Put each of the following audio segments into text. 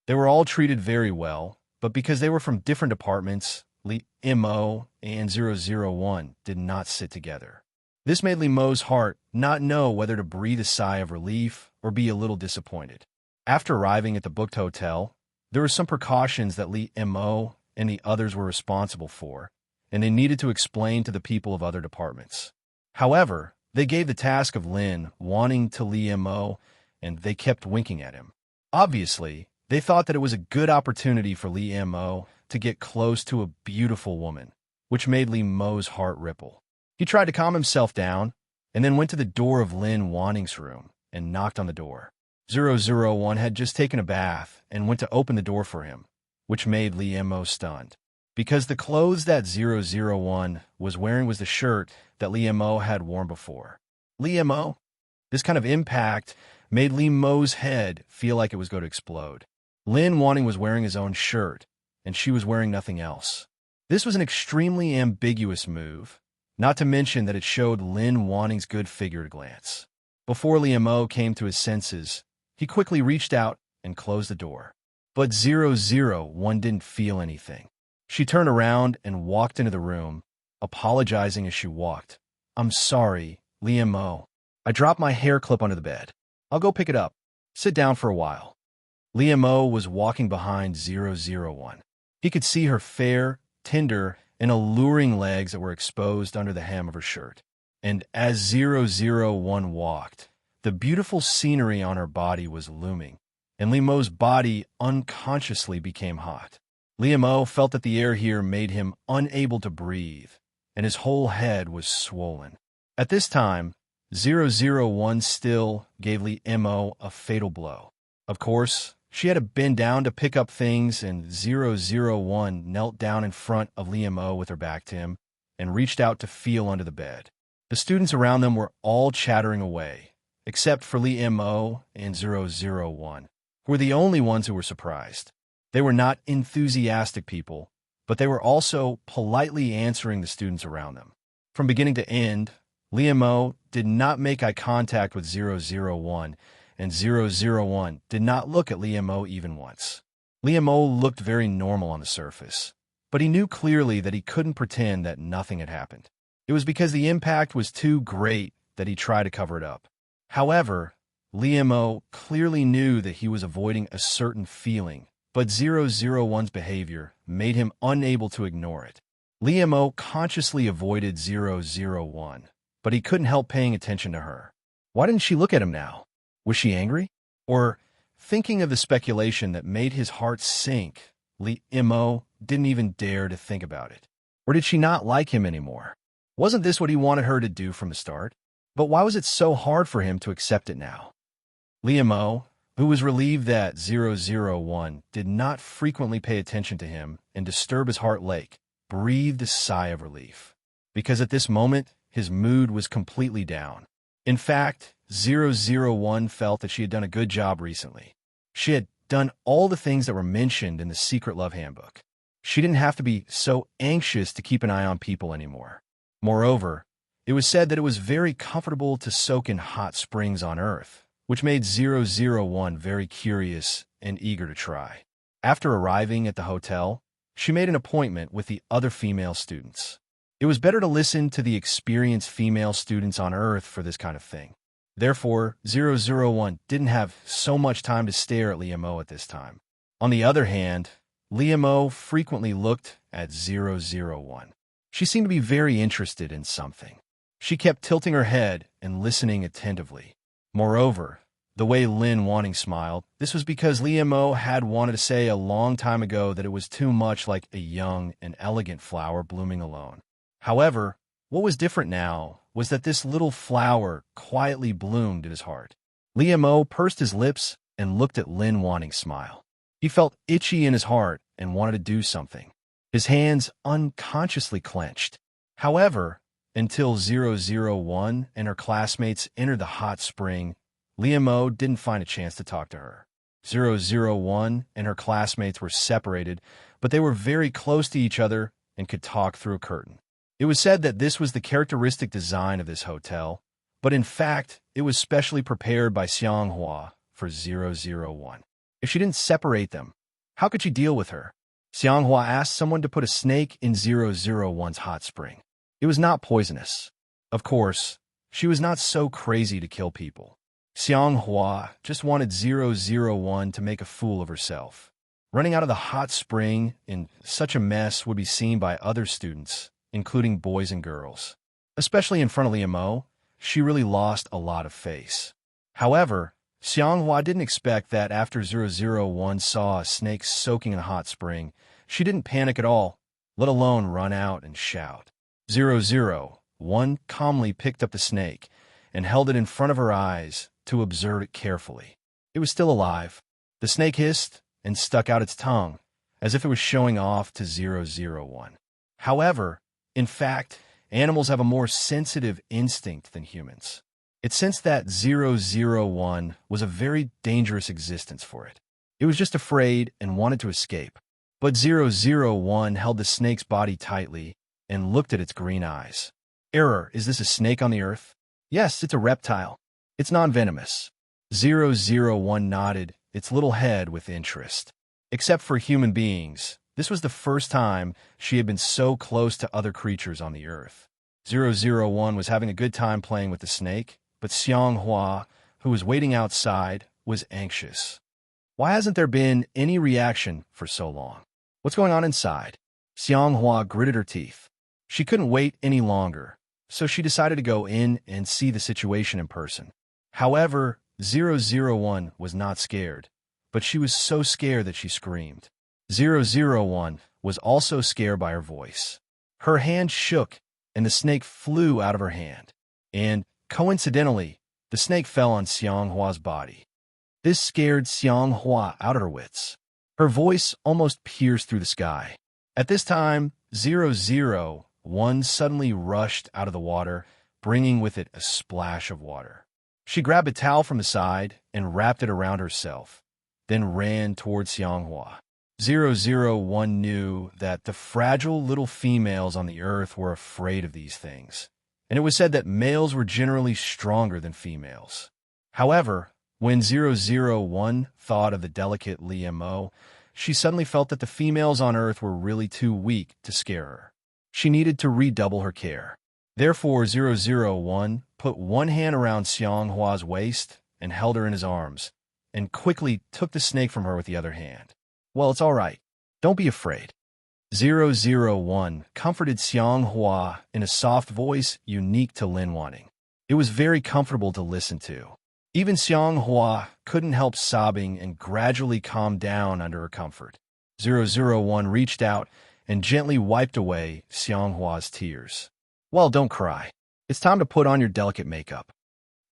They were all treated very well, but because they were from different departments, Li Mo and 001 did not sit together. This made Li Mo's heart not know whether to breathe a sigh of relief or be a little disappointed. After arriving at the booked hotel, there were some precautions that Li Mo and the others were responsible for, and they needed to explain to the people of other departments. However, they gave the task of Lin wanting to Li Mo, and they kept winking at him. Obviously, they thought that it was a good opportunity for Li Mo to get close to a beautiful woman, which made Li Mo's heart ripple. He tried to calm himself down, and then went to the door of Lin Wanning's room and knocked on the door. 001 had just taken a bath and went to open the door for him, which made Li Mo stunned, because the clothes that 001 was wearing was the shirt that Li Mo had worn before. Li Mo? This kind of impact made Li Mo's head feel like it was going to explode. Lin Wanning was wearing his own shirt, and she was wearing nothing else. This was an extremely ambiguous move, not to mention that it showed Lin Wanning's good figure at a glance. Before Li Mo came to his senses, he quickly reached out and closed the door. But 001 didn't feel anything. She turned around and walked into the room, apologizing as she walked. "I'm sorry, Li Mo. I dropped my hair clip under the bed. I'll go pick it up. Sit down for a while." Li Mo was walking behind 001. He could see her fair, tender, and alluring legs that were exposed under the hem of her shirt. And as 001 walked, the beautiful scenery on her body was looming, and Li Mo's body unconsciously became hot. Li Mo felt that the air here made him unable to breathe, and his whole head was swollen. At this time, 001 still gave Li Mo a fatal blow. Of course, she had to bend down to pick up things, and 001 knelt down in front of Li Mo with her back to him and reached out to feel under the bed. The students around them were all chattering away, except for Li Mo and 001, who were the only ones who were surprised. They were not enthusiastic people, but they were also politely answering the students around them. From beginning to end, Li Mo did not make eye contact with 001, and 001 did not look at Li Mo even once. Li Mo looked very normal on the surface, but he knew clearly that he couldn't pretend that nothing had happened. It was because the impact was too great that he tried to cover it up. However, Li Mo clearly knew that he was avoiding a certain feeling, but 001's behavior made him unable to ignore it. Li Mo consciously avoided 001, but he couldn't help paying attention to her. Why didn't she look at him now? Was she angry? Or, thinking of the speculation that made his heart sink, Li Mo didn't even dare to think about it. Or did she not like him anymore? Wasn't this what he wanted her to do from the start? But why was it so hard for him to accept it now? Li Mo, who was relieved that 001 did not frequently pay attention to him and disturb his heart like, breathed a sigh of relief. Because at this moment, his mood was completely down. In fact, 001 felt that she had done a good job recently. She had done all the things that were mentioned in the Secret Love Handbook. She didn't have to be so anxious to keep an eye on people anymore. Moreover, it was said that it was very comfortable to soak in hot springs on Earth, which made 001 very curious and eager to try. After arriving at the hotel, she made an appointment with the other female students. It was better to listen to the experienced female students on Earth for this kind of thing. Therefore, 001 didn't have so much time to stare at Li Mo at this time. On the other hand, Li Mo frequently looked at 001. She seemed to be very interested in something. She kept tilting her head and listening attentively. Moreover, the way Lin Wanting smiled, this was because Li Mo had wanted to say a long time ago that it was too much like a young and elegant flower blooming alone. However, what was different now was that this little flower quietly bloomed in his heart. Li Mo pursed his lips and looked at Lin Wanting's smile. He felt itchy in his heart and wanted to do something. His hands unconsciously clenched. However, until 001 and her classmates entered the hot spring, Li Mo didn't find a chance to talk to her. 001 and her classmates were separated, but they were very close to each other and could talk through a curtain. It was said that this was the characteristic design of this hotel, but in fact, it was specially prepared by Xianghua for 001. If she didn't separate them, How could she deal with her? Xianghua asked someone to put a snake in 001's hot spring. It was not poisonous. Of course, she was not so crazy to kill people. Xianghua just wanted 001 to make a fool of herself. Running out of the hot spring in such a mess would be seen by other students, including boys and girls. Especially in front of Liamo, she really lost a lot of face. However, Xianghua didn't expect that after 001 saw a snake soaking in a hot spring, she didn't panic at all, let alone run out and shout. 001 calmly picked up the snake and held it in front of her eyes to observe it carefully. It was still alive. The snake hissed and stuck out its tongue, as if it was showing off to 001. However, in fact, animals have a more sensitive instinct than humans. It sensed that 001 was a very dangerous existence for it. It was just afraid and wanted to escape. But 001 held the snake's body tightly and looked at its green eyes. Error, is this a snake on the earth? Yes, it's a reptile. It's non-venomous. 001 nodded its little head with interest. Except for human beings, this was the first time she had been so close to other creatures on the earth. 001 was having a good time playing with the snake, but Xianghua, who was waiting outside, was anxious. Why hasn't there been any reaction for so long? What's going on inside? Xianghua gritted her teeth. She couldn't wait any longer, so she decided to go in and see the situation in person. However, 001 was not scared, but she was so scared that she screamed. 001 was also scared by her voice. Her hand shook, and the snake flew out of her hand. And, coincidentally, the snake fell on Xianghua's body. This scared Xianghua out of her wits. Her voice almost pierced through the sky. At this time, 001 suddenly rushed out of the water, bringing with it a splash of water. She grabbed a towel from the side and wrapped it around herself, then ran towards Xianghua. 001 knew that the fragile little females on the earth were afraid of these things, and it was said that males were generally stronger than females. However, when 001 thought of the delicate Liamo, she suddenly felt that the females on earth were really too weak to scare her. She needed to redouble her care. Therefore, 001 put one hand around Xianghua's waist and held her in his arms, and quickly took the snake from her with the other hand. Well, it's all right. Don't be afraid. 001 comforted Xianghua in a soft voice unique to Lin Wanting. It was very comfortable to listen to. Even Xianghua couldn't help sobbing and gradually calmed down under her comfort. 001 reached out and gently wiped away Xianghua's tears. Well, don't cry. It's time to put on your delicate makeup.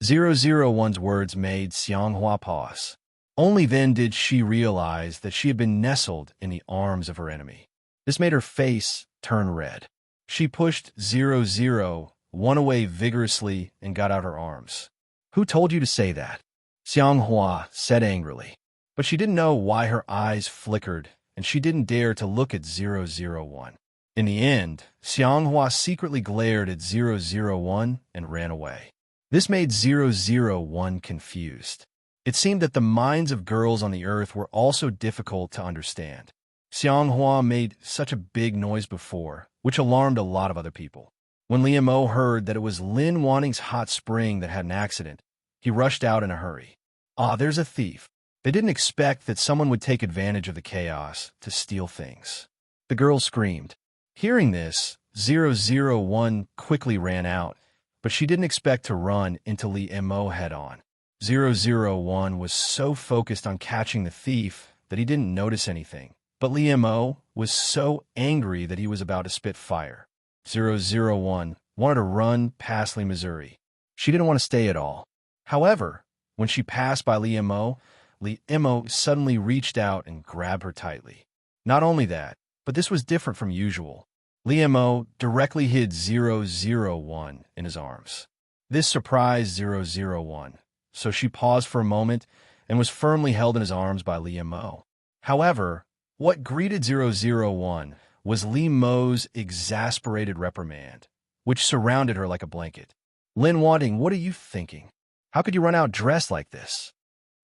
001's words made Xianghua pause. Only then did she realize that she had been nestled in the arms of her enemy. This made her face turn red. She pushed 001 away vigorously and got out her arms. Who told you to say that? Xianghua said angrily. But she didn't know why her eyes flickered, and she didn't dare to look at 001. In the end, Xianghua secretly glared at 001 and ran away. This made 001 confused. It seemed that the minds of girls on the earth were also difficult to understand. Xianghua made such a big noise before, which alarmed a lot of other people. When Liamo heard that it was Lin Wanting's hot spring that had an accident, he rushed out in a hurry. Ah, there's a thief. They didn't expect that someone would take advantage of the chaos to steal things. The girl screamed. Hearing this, 001 quickly ran out, but she didn't expect to run into Liamo head-on. 001 was so focused on catching the thief that he didn't notice anything, but Liamo was so angry that he was about to spit fire. 001 wanted to run past Missouri. She didn't want to stay at all. However, when she passed by Liamo suddenly reached out and grabbed her tightly. Not only that, but this was different from usual. Liamo directly hid 001 in his arms. This surprised 001, so she paused for a moment and was firmly held in his arms by Liamo. However, what greeted 001 was Liamo's exasperated reprimand, which surrounded her like a blanket. Lin Wanting, what are you thinking? How could you run out dressed like this?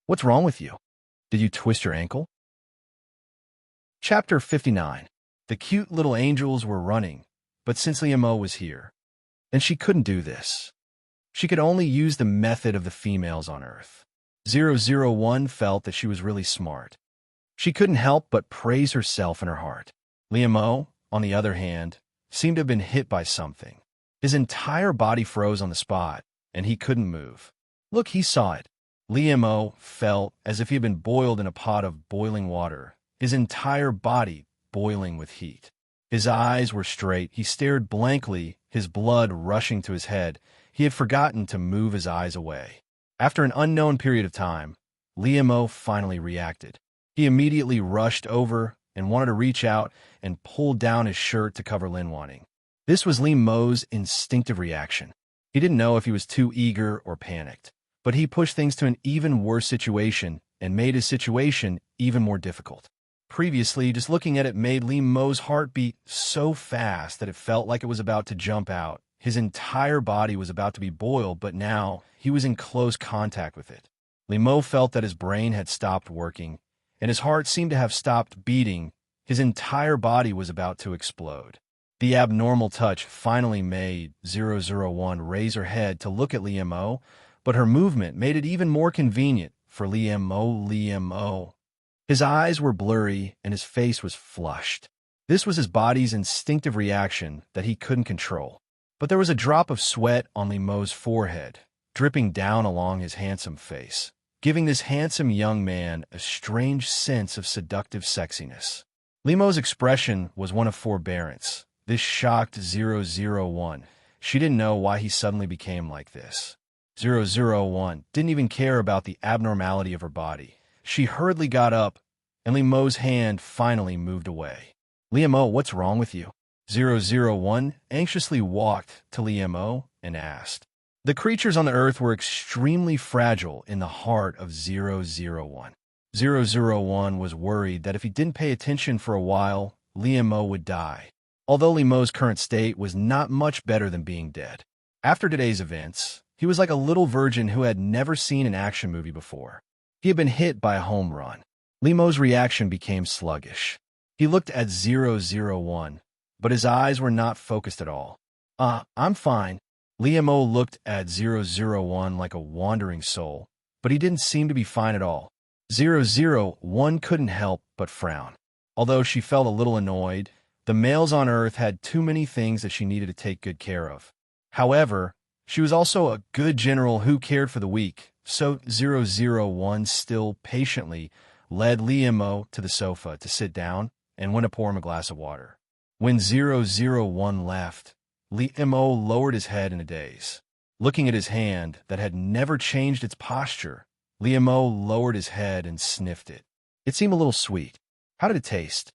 What's wrong with you? Did you twist your ankle? Chapter 59. The cute little angels were running, but since Liamo was here, and she couldn't do this. She could only use the method of the females on Earth. 001 felt that she was really smart. She couldn't help but praise herself in her heart. Liamo, on the other hand, seemed to have been hit by something. His entire body froze on the spot, and he couldn't move. Look, he saw it. Liamo felt as if he had been boiled in a pot of boiling water, his entire body boiling with heat. His eyes were straight. He stared blankly, his blood rushing to his head. He had forgotten to move his eyes away. After an unknown period of time, Liamo finally reacted. He immediately rushed over and wanted to reach out and pull down his shirt to cover Linwanting. This was Liamo's instinctive reaction. He didn't know if he was too eager or panicked, but he pushed things to an even worse situation and made his situation even more difficult. Previously, just looking at it made Liamo's heart beat so fast that it felt like it was about to jump out. His entire body was about to be boiled, but now he was in close contact with it. Liamo felt that his brain had stopped working, and his heart seemed to have stopped beating. His entire body was about to explode. The abnormal touch finally made 001 raise her head to look at Liamo, but her movement made it even more convenient for Liamo. His eyes were blurry, and his face was flushed. This was his body's instinctive reaction that he couldn't control. But there was a drop of sweat on Liamo's forehead, dripping down along his handsome face, giving this handsome young man a strange sense of seductive sexiness. Liamo's expression was one of forbearance. This shocked 001. She didn't know why he suddenly became like this. 001 didn't even care about the abnormality of her body. She hurriedly got up, and Liamo's hand finally moved away. Liamo, what's wrong with you? 001 anxiously walked to Liamo and asked. The creatures on the earth were extremely fragile in the heart of 001. 001 was worried that if he didn't pay attention for a while, Liamo would die, although Liamo's current state was not much better than being dead. After today's events, he was like a little virgin who had never seen an action movie before. He had been hit by a home run. Liamo's reaction became sluggish. He looked at 001, but his eyes were not focused at all. I'm fine. Liamo looked at 001 like a wandering soul, but he didn't seem to be fine at all. 001 couldn't help but frown. Although she felt a little annoyed, the males on Earth had too many things that she needed to take good care of. However, she was also a good general who cared for the weak, so 001 still patiently led Liamo to the sofa to sit down and went to pour him a glass of water. When 001 left, Liamo lowered his head in a daze. Looking at his hand that had never changed its posture, Liamo lowered his head and sniffed it. It seemed a little sweet. How did it taste?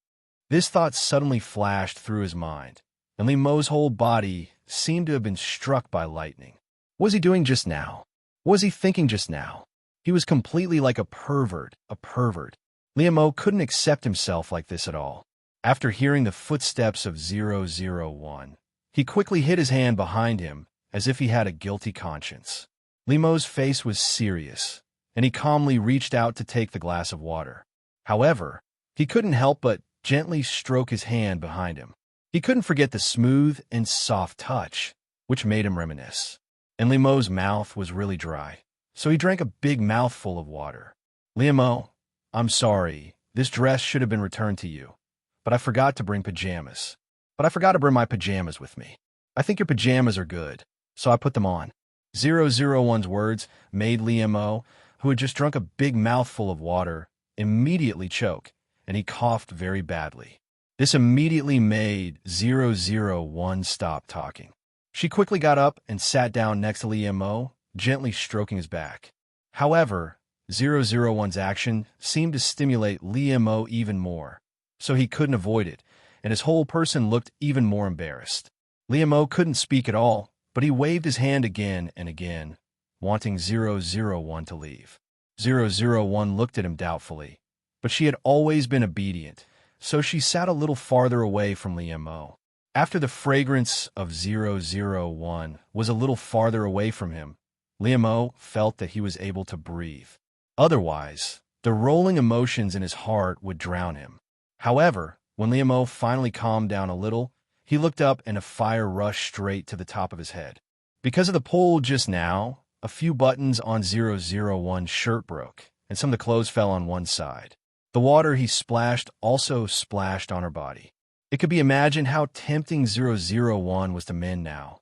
This thought suddenly flashed through his mind, and Liamo's whole body seemed to have been struck by lightning. What was he doing just now? What was he thinking just now? He was completely like a pervert. Liamo couldn't accept himself like this at all. After hearing the footsteps of 001, he quickly hid his hand behind him as if he had a guilty conscience. Liamo's face was serious, and he calmly reached out to take the glass of water. However, he couldn't help but gently stroke his hand behind him. He couldn't forget the smooth and soft touch, which made him reminisce. And Liamo's mouth was really dry, so he drank a big mouthful of water. Liamo, I'm sorry. This dress should have been returned to you, but I forgot to bring pajamas. But I forgot to bring my pajamas with me. I think your pajamas are good, so I put them on. 001's words made Liamo, who had just drunk a big mouthful of water, immediately choke, and he coughed very badly. This immediately made 001 stop talking. She quickly got up and sat down next to Liamo, gently stroking his back. However, 001's action seemed to stimulate Liamo even more, so he couldn't avoid it, and his whole person looked even more embarrassed. Liamo couldn't speak at all, but he waved his hand again and again, wanting 001 to leave. 001 looked at him doubtfully, but she had always been obedient, so she sat a little farther away from Liamo. After the fragrance of 001 was a little farther away from him, Liamo felt that he was able to breathe. Otherwise, the rolling emotions in his heart would drown him. However, when Liam-O finally calmed down a little, he looked up and a fire rushed straight to the top of his head. Because of the pull just now, a few buttons on 001's shirt broke, and some of the clothes fell on one side. The water he splashed also splashed on her body. It could be imagined how tempting 001 was to men now,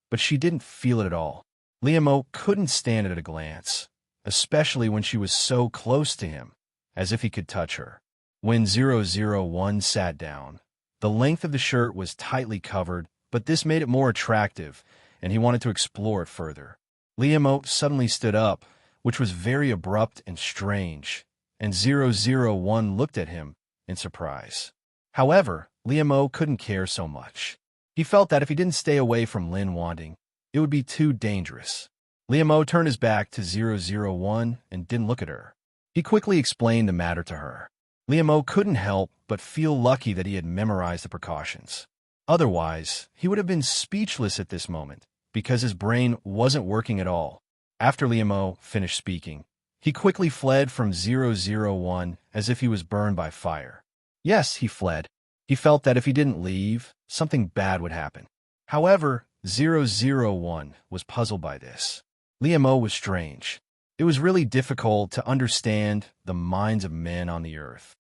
but she didn't feel it at all. Liam-O couldn't stand it at a glance, especially when she was so close to him, as if he could touch her. When 001 sat down, the length of the shirt was tightly covered, but this made it more attractive, and he wanted to explore it further. Liam-O suddenly stood up, which was very abrupt and strange, and 001 looked at him in surprise. However, Liam-O couldn't care so much. He felt that if he didn't stay away from Lin Wanding, it would be too dangerous. Liam-O turned his back to 001 and didn't look at her. He quickly explained the matter to her. Liam-O couldn't help but feel lucky that he had memorized the precautions. Otherwise, he would have been speechless at this moment, because his brain wasn't working at all. After Liam-O finished speaking, he quickly fled from 001 as if he was burned by fire. Yes, he fled. He felt that if he didn't leave, something bad would happen. However, 001 was puzzled by this. Liam-O was strange. It was really difficult to understand the minds of men on the earth.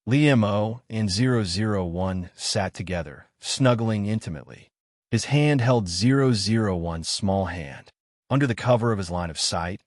Liam-O and 001 sat together, snuggling intimately. His hand held 001's small hand. Under the cover of his line of sight,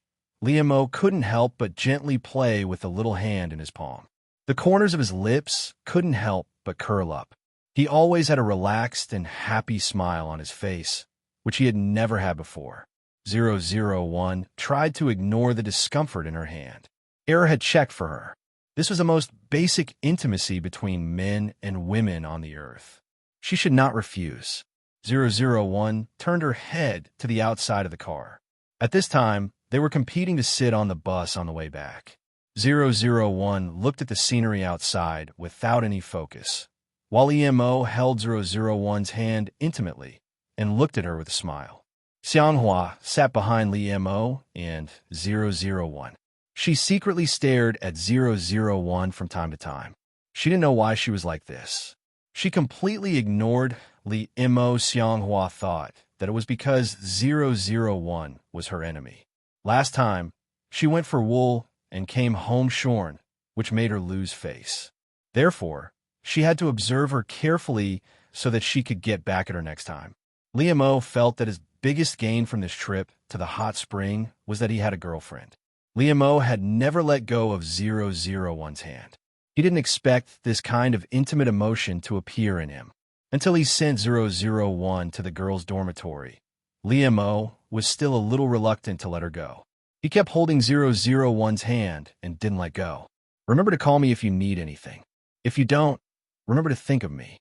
Liam-O couldn't help but gently play with the little hand in his palm. The corners of his lips couldn't help but curl up. He always had a relaxed and happy smile on his face, which he had never had before. 001 tried to ignore the discomfort in her hand. Error had checked for her. This was the most basic intimacy between men and women on the earth. She should not refuse. 001 turned her head to the outside of the car. At this time, they were competing to sit on the bus on the way back. 001 looked at the scenery outside without any focus, while Liam-O held 001's hand intimately and looked at her with a smile. Xianghua sat behind Liam-O and 001. She secretly stared at 001 from time to time. She didn't know why she was like this. She completely ignored Liam-O. Xianghua thought that it was because 001 was her enemy. Last time, she went for wool and came home shorn, which made her lose face. Therefore, she had to observe her carefully so that she could get back at her next time. Liam-O felt that his biggest gain from this trip to the hot spring was that he had a girlfriend. Liam-O had never let go of 001's hand. He didn't expect this kind of intimate emotion to appear in him. Until he sent 001 to the girls' dormitory, Liam-O was still a little reluctant to let her go. He kept holding 001's hand and didn't let go. Remember to call me if you need anything. If you don't, remember to think of me.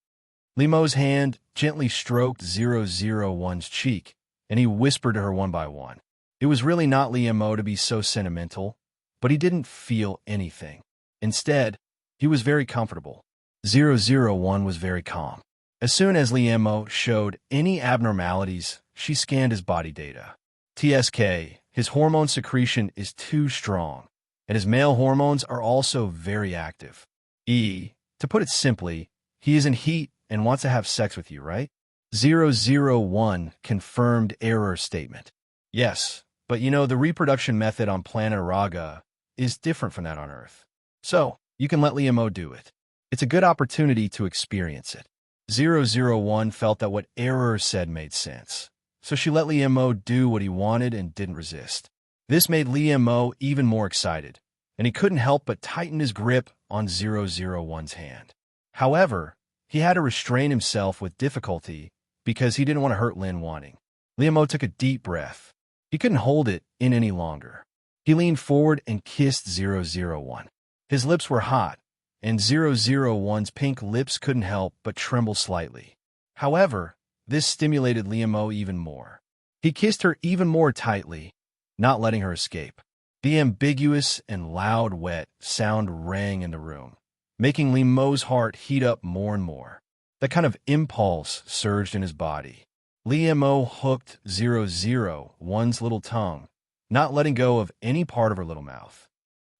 Liam-O's hand gently stroked 001's cheek, and he whispered to her one by one. It was really not Liam-O to be so sentimental, but he didn't feel anything. Instead, he was very comfortable. 001 was very calm. As soon as Liam-O showed any abnormalities, she scanned his body data. TSK, his hormone secretion is too strong, and his male hormones are also very active. To put it simply, he is in heat and wants to have sex with you, right? 001 confirmed error statement. Yes, but you know, the reproduction method on planet Raga is different from that on Earth. So, you can let Liam-O do it. It's a good opportunity to experience it. 001 felt that what Error said made sense, so she let Liam-O do what he wanted and didn't resist. This made Liam-O even more excited, and he couldn't help but tighten his grip on 001's hand. However, he had to restrain himself with difficulty because he didn't want to hurt Lin Wanding. Liam-O took a deep breath. He couldn't hold it in any longer. He leaned forward and kissed 001. His lips were hot, and 001's pink lips couldn't help but tremble slightly. However, this stimulated Liam-O even more. He kissed her even more tightly, not letting her escape. The ambiguous and loud wet sound rang in the room, making Liam-O's heart heat up more and more. That kind of impulse surged in his body. Liam-O hooked 001's little tongue, not letting go of any part of her little mouth.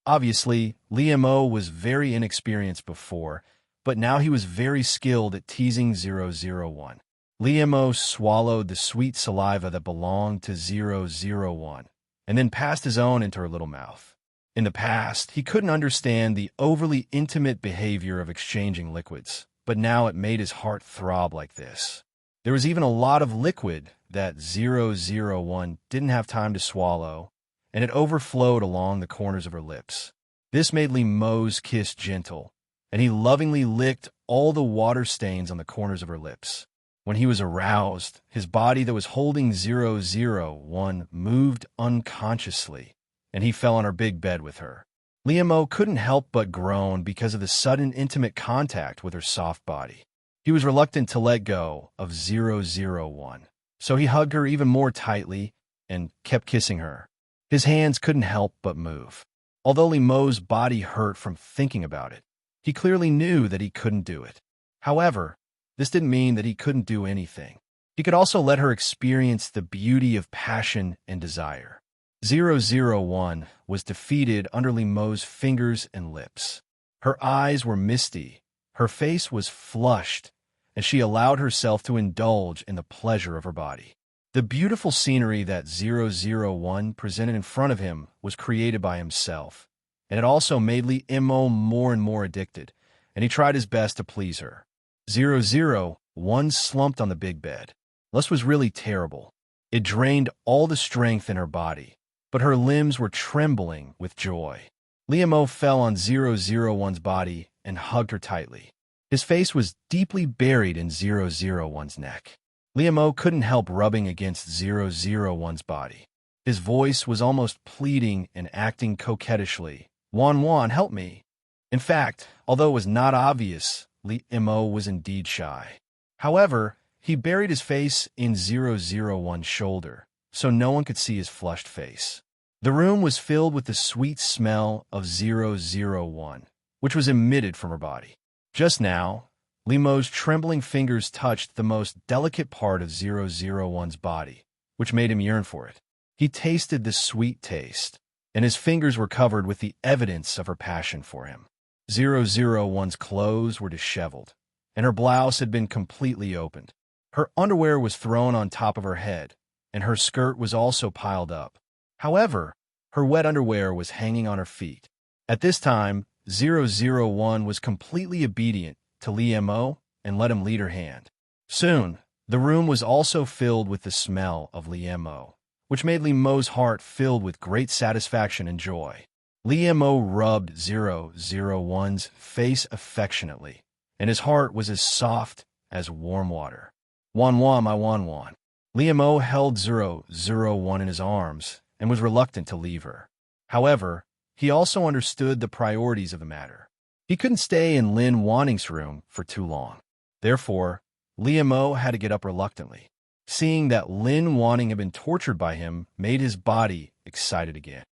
Obviously, Li Mo was very inexperienced before, but now he was very skilled at teasing 001. Li Mo swallowed the sweet saliva that belonged to 001, and then passed his own into her little mouth. In the past, he couldn't understand the overly intimate behavior of exchanging liquids, but now it made his heart throb like this. There was even a lot of liquid that 001 didn't have time to swallow, and it overflowed along the corners of her lips. This made Li Mo's kiss gentle, and he lovingly licked all the water stains on the corners of her lips. When he was aroused, his body that was holding 001 moved unconsciously, and he fell on her big bed with her. Li Mo couldn't help but groan because of the sudden intimate contact with her soft body. He was reluctant to let go of 001, so he hugged her even more tightly and kept kissing her. His hands couldn't help but move. Although Li Mo's body hurt from thinking about it, he clearly knew that he couldn't do it. However, this didn't mean that he couldn't do anything. He could also let her experience the beauty of passion and desire. 001 was defeated under Li Mo's fingers and lips. Her eyes were misty, her face was flushed, and she allowed herself to indulge in the pleasure of her body. The beautiful scenery that 001 presented in front of him was created by himself, and it also made Li Mo more and more addicted, and he tried his best to please her. 001 slumped on the big bed. Lust was really terrible. It drained all the strength in her body, but her limbs were trembling with joy. Li Mo fell on 001's body and hugged her tightly. His face was deeply buried in 001's neck. Li Mo couldn't help rubbing against 001's body. His voice was almost pleading and acting coquettishly. Wan, help me. In fact, although it was not obvious, Li Mo was indeed shy. However, he buried his face in 001's shoulder, so no one could see his flushed face. The room was filled with the sweet smell of 001, which was emitted from her body. Just now, Li Mo's trembling fingers touched the most delicate part of 001's body, which made him yearn for it. He tasted the sweet taste, and his fingers were covered with the evidence of her passion for him. 001's clothes were disheveled, and her blouse had been completely opened. Her underwear was thrown on top of her head, and her skirt was also piled up. However, her wet underwear was hanging on her feet. At this time, 001 was completely obedient to Li Mo and let him lead her hand. Soon, the room was also filled with the smell of Li Mo, which made Li Mo's heart filled with great satisfaction and joy. Li Mo rubbed 001's face affectionately, and his heart was as soft as warm water. Wan, my wan. Li Mo held 001 in his arms and was reluctant to leave her. However, he also understood the priorities of the matter. He couldn't stay in Lin Wanning's room for too long. Therefore, Li Mo had to get up reluctantly. Seeing that Lin Wanning had been tortured by him made his body excited again.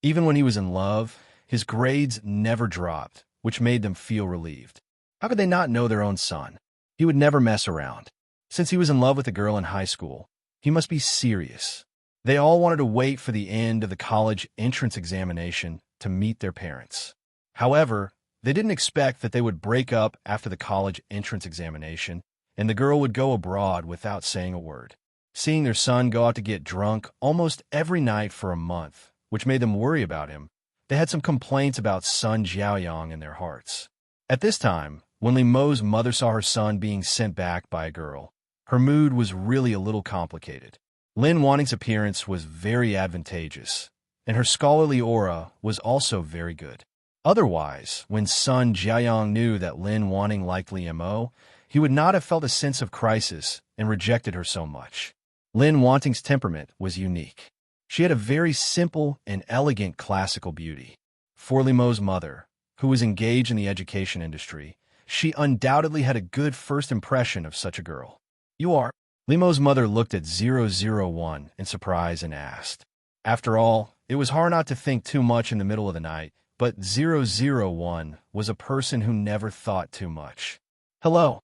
Even when he was in love, his grades never dropped, which made them feel relieved. How could they not know their own son? He would never mess around. Since he was in love with a girl in high school, he must be serious. They all wanted to wait for the end of the college entrance examination to meet their parents. However, they didn't expect that they would break up after the college entrance examination, and the girl would go abroad without saying a word. Seeing their son go out to get drunk almost every night for a month, which made them worry about him, they had some complaints about son Jiaoyang in their hearts. At this time, when Li Mo's mother saw her son being sent back by a girl, her mood was really a little complicated. Lin Wanning's appearance was very advantageous, and her scholarly aura was also very good. Otherwise, when son Jiaoyang knew that Lin Wanning liked Li Mo, he would not have felt a sense of crisis and rejected her so much. Lin Wanning's temperament was unique. She had a very simple and elegant classical beauty. For Li Mo's mother, who was engaged in the education industry, she undoubtedly had a good first impression of such a girl. You are? Li Mo's mother looked at 001 in surprise and asked. After all, it was hard not to think too much in the middle of the night, but 001 was a person who never thought too much. Hello.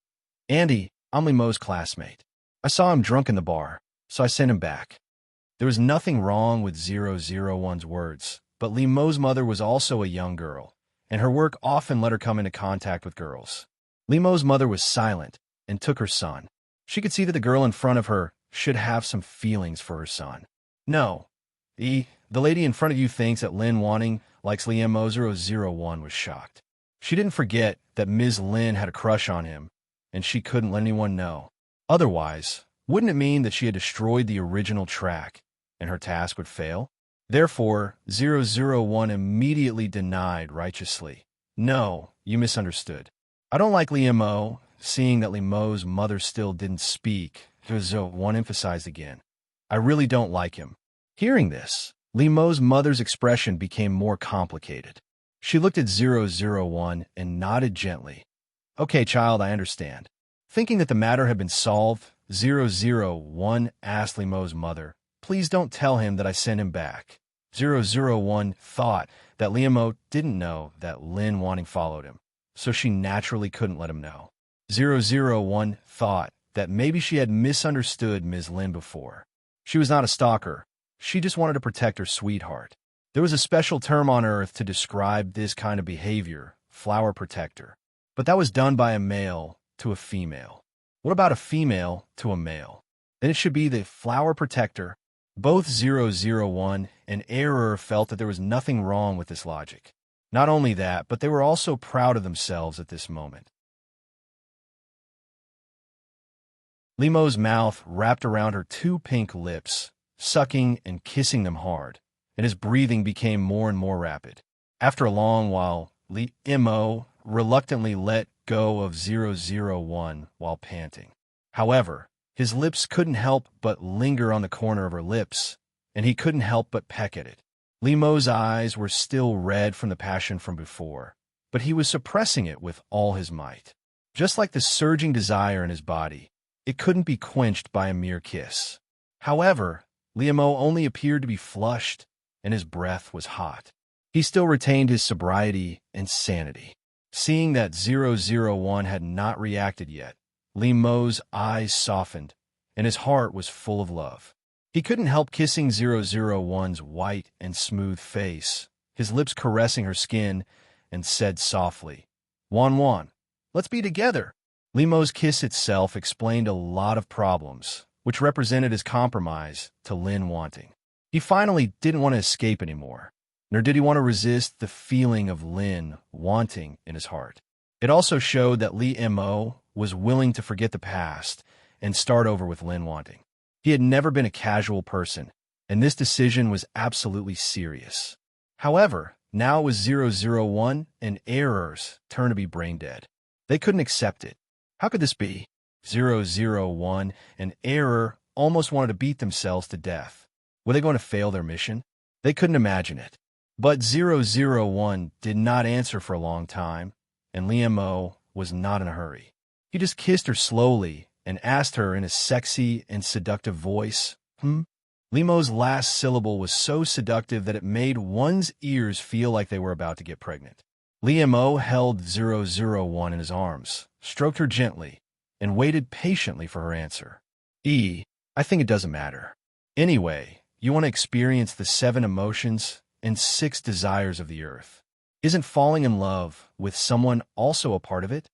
Andy, I'm Li Mo's classmate. I saw him drunk in the bar, so I sent him back. There was nothing wrong with 001's words, but Li Mo's mother was also a young girl, and her work often let her come into contact with girls. Li Mo's mother was silent and took her son. She could see that the girl in front of her should have some feelings for her son. No, the lady in front of you thinks that Lin Wanting likes Li Mo001 was shocked. She didn't forget that Ms. Lin had a crush on him, and she couldn't let anyone know. Otherwise, wouldn't it mean that she had destroyed the original track, and her task would fail? Therefore, 001 immediately denied righteously. No, you misunderstood. I don't like Li Mo. Seeing that Li Mo's mother still didn't speak, 001 emphasized again. I really don't like him. Hearing this, Li Mo's mother's expression became more complicated. She looked at 001 and nodded gently. Okay, child, I understand. Thinking that the matter had been solved, 001 asked Li Mo's mother, please don't tell him that I sent him back. 001 thought that Li Mo didn't know that Lin Wanting followed him, so she naturally couldn't let him know. 001 thought that maybe she had misunderstood Ms. Lin before. She was not a stalker. She just wanted to protect her sweetheart. There was a special term on Earth to describe this kind of behavior, flower protector. But that was done by a male to a female. What about a female to a male? Then it should be the flower protector. Both 001 and Error felt that there was nothing wrong with this logic. Not only that, but they were also proud of themselves at this moment. Li Mo's mouth wrapped around her two pink lips, sucking and kissing them hard, and his breathing became more and more rapid. After a long while, Li Mo reluctantly let go of 001 while panting. However, his lips couldn't help but linger on the corner of her lips, and he couldn't help but peck at it. Li Mo's eyes were still red from the passion from before, but he was suppressing it with all his might. Just like the surging desire in his body, it couldn't be quenched by a mere kiss. However, Li Mo only appeared to be flushed, and his breath was hot. He still retained his sobriety and sanity. Seeing that 001 had not reacted yet, Li Mo's eyes softened, and his heart was full of love. He couldn't help kissing 001's white and smooth face, his lips caressing her skin, and said softly, Wan, let's be together. Li Mo's kiss itself explained a lot of problems, which represented his compromise to Lin Wanting. He finally didn't want to escape anymore, nor did he want to resist the feeling of Lin Wanting in his heart. It also showed that Li Mo was willing to forget the past and start over with Lin Wanting. He had never been a casual person, and this decision was absolutely serious. However, now it was 001 and Error's turn to be brain dead. They couldn't accept it. How could this be? 001 and Error almost wanted to beat themselves to death. Were they going to fail their mission? They couldn't imagine it. But 001 did not answer for a long time, and Li Mo was not in a hurry. He just kissed her slowly and asked her in a sexy and seductive voice, Li Mo's last syllable was so seductive that it made one's ears feel like they were about to get pregnant. Li Mo held 001 in his arms, stroked her gently, and waited patiently for her answer. I think it doesn't matter. Anyway, you want to experience the 7 emotions and 6 desires of the earth. Isn't falling in love with someone also a part of it?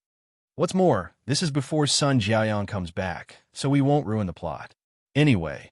What's more, this is before Sun Jiaoyang comes back, so we won't ruin the plot. Anyway,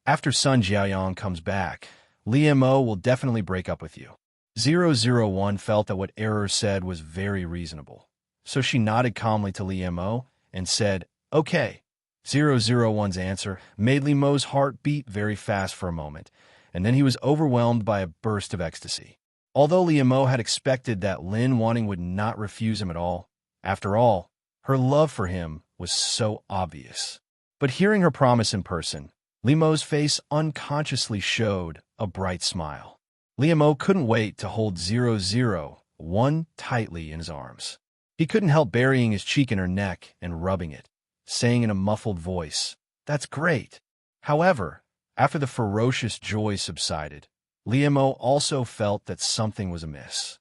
after Sun Jiaoyang comes back, Li Mo will definitely break up with you. 001 felt that what Error said was very reasonable, so she nodded calmly to Li Mo and said, okay. 001's answer made Li Mo's heart beat very fast for a moment, and then he was overwhelmed by a burst of ecstasy. Although Li Mo had expected that Lin Wanting would not refuse him at all, after all, her love for him was so obvious. But hearing her promise in person, Li Mo's face unconsciously showed a bright smile. Li Mo couldn't wait to hold 001 tightly in his arms. He couldn't help burying his cheek in her neck and rubbing it, saying in a muffled voice, "That's great." However, after the ferocious joy subsided, Li Mo also felt that something was amiss.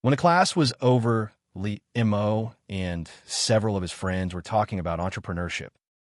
When the class was over, Li Mo and several of his friends were talking about entrepreneurship.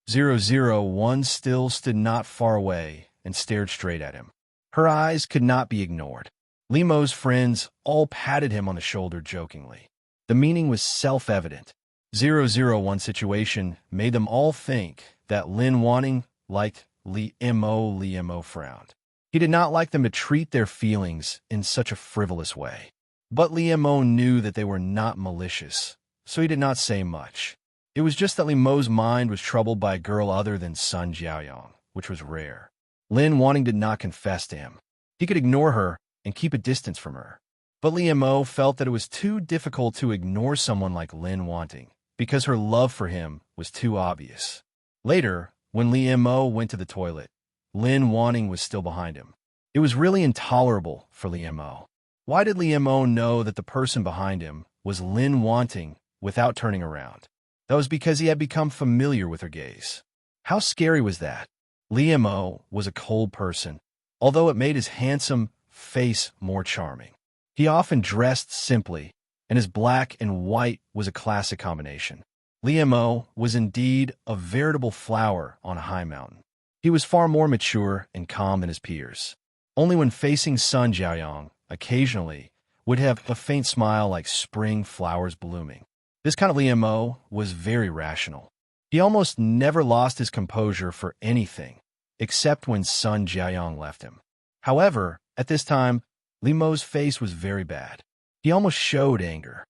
001 still stood not far away and stared straight at him. Her eyes could not be ignored. Lemo's friends all patted him on the shoulder jokingly. The meaning was self-evident. 001's situation made them all think that Lin Wanting liked Lemo. Lemo frowned. He did not like them to treat their feelings in such a frivolous way. But Lemo knew that they were not malicious, so he did not say much. It was just that Lemo's mind was troubled by a girl other than Sun Jiaoyang, which was rare. Lin Wanting did not confess to him. He could ignore her and keep a distance from her. But Lemo felt that it was too difficult to ignore someone like Lin Wanting, because her love for him was too obvious. Later, when Lemo went to the toilet, Lin Wanting was still behind him. It was really intolerable for Lemo. Why did Lemo know that the person behind him was Lin Wanting without turning around? That was because he had become familiar with her gaze. How scary was that? Lemo was a cold person, although it made his handsome face more charming. He often dressed simply, and his black and white was a classic combination. Lemo was indeed a veritable flower on a high mountain. He was far more mature and calm than his peers. Only when facing Sun Jiaoyang, occasionally, would have a faint smile like spring flowers blooming. This kind of Lemo was very rational. He almost never lost his composure for anything, except when Sun Jiaoyang left him. However, at this time, Lemo's face was very bad. He almost showed anger.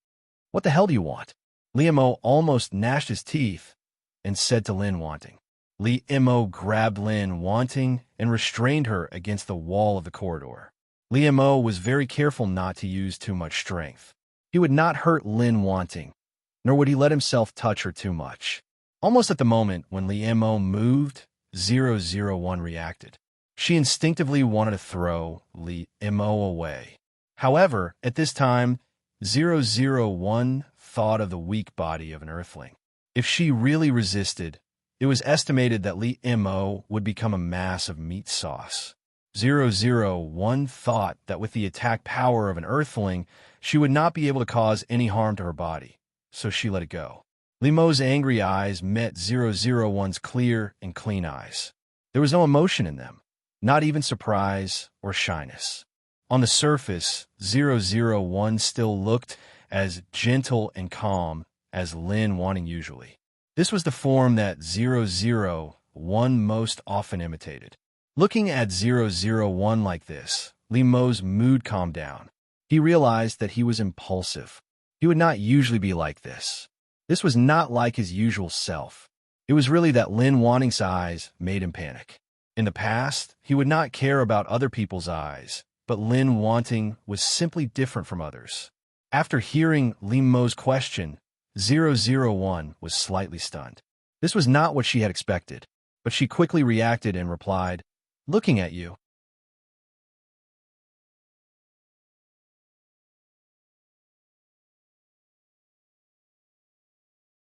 "What the hell do you want?" Lemo almost gnashed his teeth and said to Lin Wanting. Lemo grabbed Lin Wanting and restrained her against the wall of the corridor. Lemo was very careful not to use too much strength. He would not hurt Lin Wanting, nor would he let himself touch her too much. Almost at the moment when Lemo moved, 001 reacted. She instinctively wanted to throw Lemo away. However, at this time, 001 thought of the weak body of an earthling. If she really resisted, it was estimated that Lemo would become a mass of meat sauce. 001 thought that with the attack power of an earthling, she would not be able to cause any harm to her body, so she let it go. Lemo's angry eyes met 001's clear and clean eyes. There was no emotion in them, not even surprise or shyness. On the surface, 001 still looked as gentle and calm as Lin Wanting usually. This was the form that 001 most often imitated. Looking at 001 like this, Lemo's mood calmed down. He realized that he was impulsive. He would not usually be like this. This was not like his usual self. It was really that Lin Wanting's eyes made him panic. In the past, he would not care about other people's eyes, but Lin Wanting was simply different from others. After hearing Lemo's question, 001 was slightly stunned. This was not what she had expected, but she quickly reacted and replied, "Looking at you."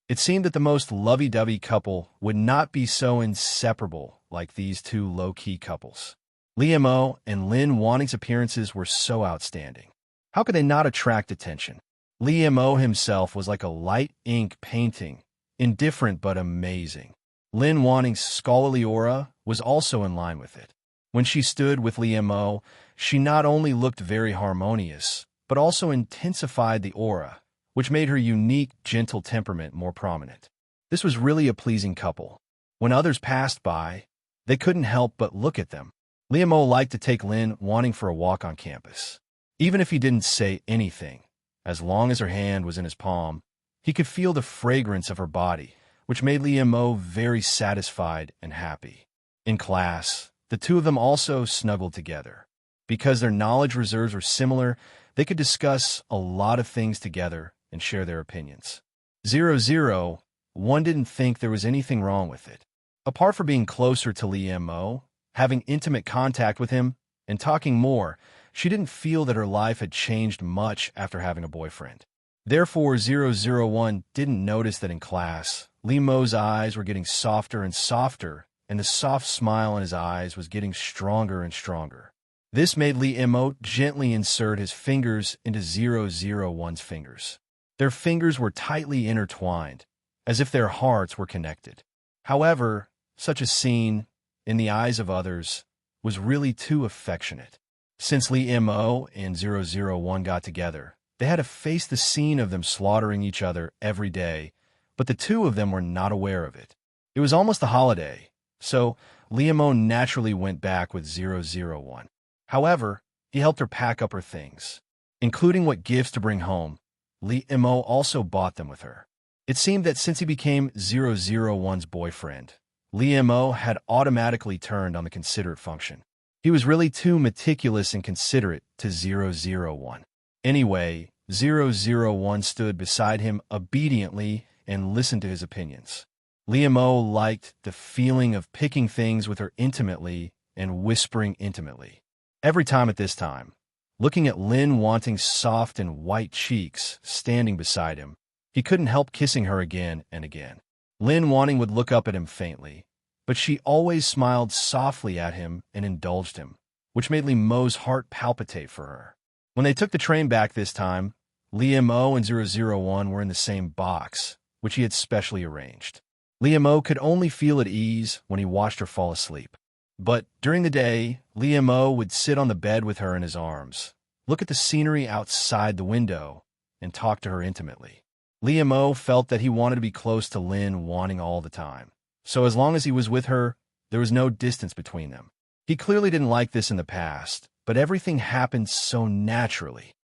It seemed that the most lovey-dovey couple would not be so inseparable like these two low-key couples. Lemo and Lin Wanting's appearances were so outstanding. How could they not attract attention? Lemo himself was like a light ink painting, indifferent but amazing. Lin Wanting's scholarly aura was also in line with it. When she stood with Lemo, she not only looked very harmonious, but also intensified the aura, which made her unique, gentle temperament more prominent. This was really a pleasing couple. When others passed by, they couldn't help but look at them. Lemo liked to take Lin Wanting for a walk on campus. Even if he didn't say anything, as long as her hand was in his palm, he could feel the fragrance of her body, which made Lemo very satisfied and happy. In class, the two of them also snuggled together. Because their knowledge reserves were similar, they could discuss a lot of things together and share their opinions. 001 didn't think there was anything wrong with it. Apart from being closer to Lemo, having intimate contact with him, and talking more, she didn't feel that her life had changed much after having a boyfriend. Therefore, 001 didn't notice that in class, Lemo's eyes were getting softer and softer, and the soft smile in his eyes was getting stronger and stronger. This made Lemo gently insert his fingers into 001's fingers. Their fingers were tightly intertwined, as if their hearts were connected. However, such a scene, in the eyes of others, was really too affectionate. Since Lee Mo and 001 got together, they had to face the scene of them slaughtering each other every day, but the two of them were not aware of it. It was almost the holiday, so Lee Mo naturally went back with 001. However, he helped her pack up her things, including what gifts to bring home. Lee Mo also bought them with her. It seemed that since he became 001's boyfriend, Lee Mo had automatically turned on the considerate function. He was really too meticulous and considerate to 001. Anyway, 001 stood beside him obediently and listened to his opinions. Lee Mo liked the feeling of picking things with her intimately and whispering intimately. Every time at this time, looking at Lin Wanting's soft and white cheeks standing beside him, he couldn't help kissing her again and again. Lin Wanting would look up at him faintly, but she always smiled softly at him and indulged him, which made Lee Mo's heart palpitate for her. When they took the train back this time, Lee Mo and 001 were in the same box, which he had specially arranged. Lee Mo could only feel at ease when he watched her fall asleep. But during the day, Lee Mo would sit on the bed with her in his arms, look at the scenery outside the window, and talk to her intimately. Lee Mo felt that he wanted to be close to Lin Wanting all the time. So as long as he was with her, there was no distance between them. He clearly didn't like this in the past, but everything happened so naturally.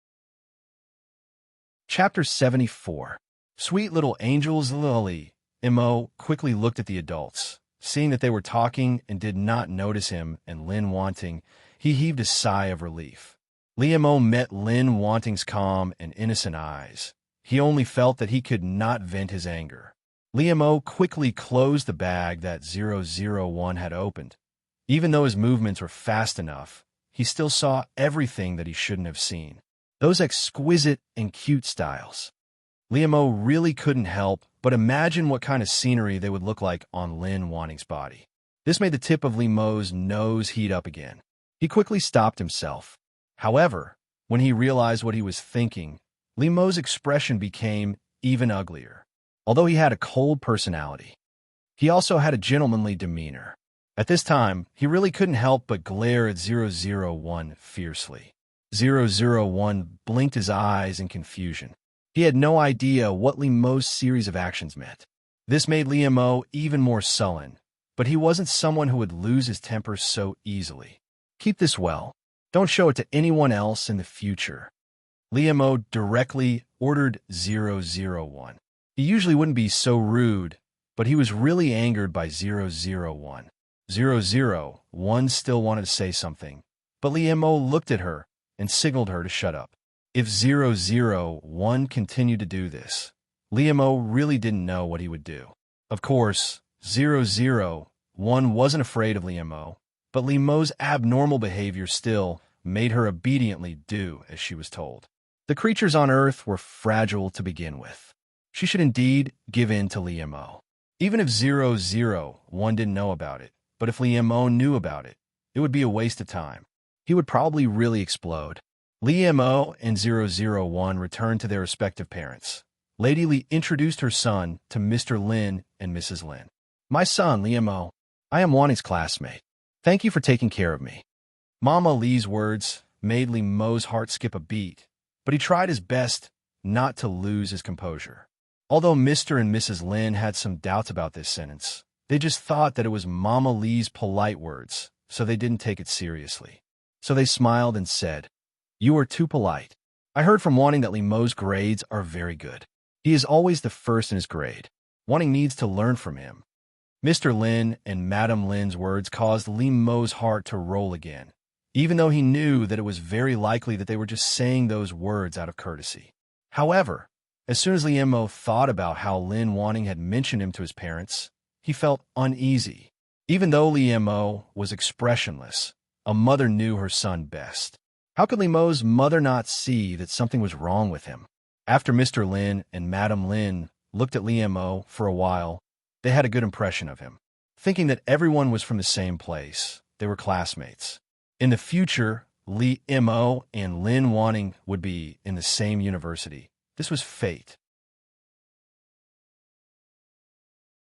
Chapter 74. Sweet little angels. Lily Mo quickly looked at the adults. Seeing that they were talking and did not notice him and Lin Wanting, he heaved a sigh of relief. Lee Mo met Lin Wanting's calm and innocent eyes. He only felt that he could not vent his anger. Lee Mo quickly closed the bag that 001 had opened. Even though his movements were fast enough, he still saw everything that he shouldn't have seen. Those exquisite and cute styles. Lee Mo really couldn't help but imagine what kind of scenery they would look like on Lin Wanting's body. This made the tip of Lee Mo's nose heat up again. He quickly stopped himself. However, when he realized what he was thinking, Lee Mo's expression became even uglier. Although he had a cold personality, he also had a gentlemanly demeanor. At this time, he really couldn't help but glare at 001 fiercely. 001 blinked his eyes in confusion. He had no idea what Lee Mo's series of actions meant. This made Lee Mo even more sullen, but he wasn't someone who would lose his temper so easily. Keep this well. Don't show it to anyone else in the future. Lee Mo directly ordered 001. He usually wouldn't be so rude, but he was really angered by 001. 001 still wanted to say something, but Lee Mo looked at her and signaled her to shut up. If 001 continued to do this, Lee Mo really didn't know what he would do. Of course, 001 wasn't afraid of Lee Mo, but Lee Mo's abnormal behavior still made her obediently do as she was told. The creatures on Earth were fragile to begin with. She should indeed give in to Lee Mo. Even if 001 didn't know about it, but if Lee Mo knew about it, it would be a waste of time. He would probably really explode. Lee Mo and 001 returned to their respective parents. Lady Lee introduced her son to Mr. Lin and Mrs. Lin. My son, Lee Mo. I am Wanting's classmate. Thank you for taking care of me. Mama Lee's words made Lee Mo's heart skip a beat, but he tried his best not to lose his composure. Although Mr. and Mrs. Lin had some doubts about this sentence, they just thought that it was Mama Lee's polite words, so they didn't take it seriously. So they smiled and said, "You are too polite. I heard from Wanting that Lee Mo's grades are very good. He is always the first in his grade. Wanting needs to learn from him." Mr. Lin and Madam Lin's words caused Lee Mo's heart to roll again, even though he knew that it was very likely that they were just saying those words out of courtesy. However, as soon as Lee Mo thought about how Lin Wanting had mentioned him to his parents, he felt uneasy. Even though Lee Mo was expressionless, a mother knew her son best. How could Lee Mo's mother not see that something was wrong with him? After Mr. Lin and Madam Lin looked at Lee Mo for a while, they had a good impression of him. Thinking that everyone was from the same place, they were classmates. In the future, Lee Mo and Lin Wanting would be in the same university. This was fate.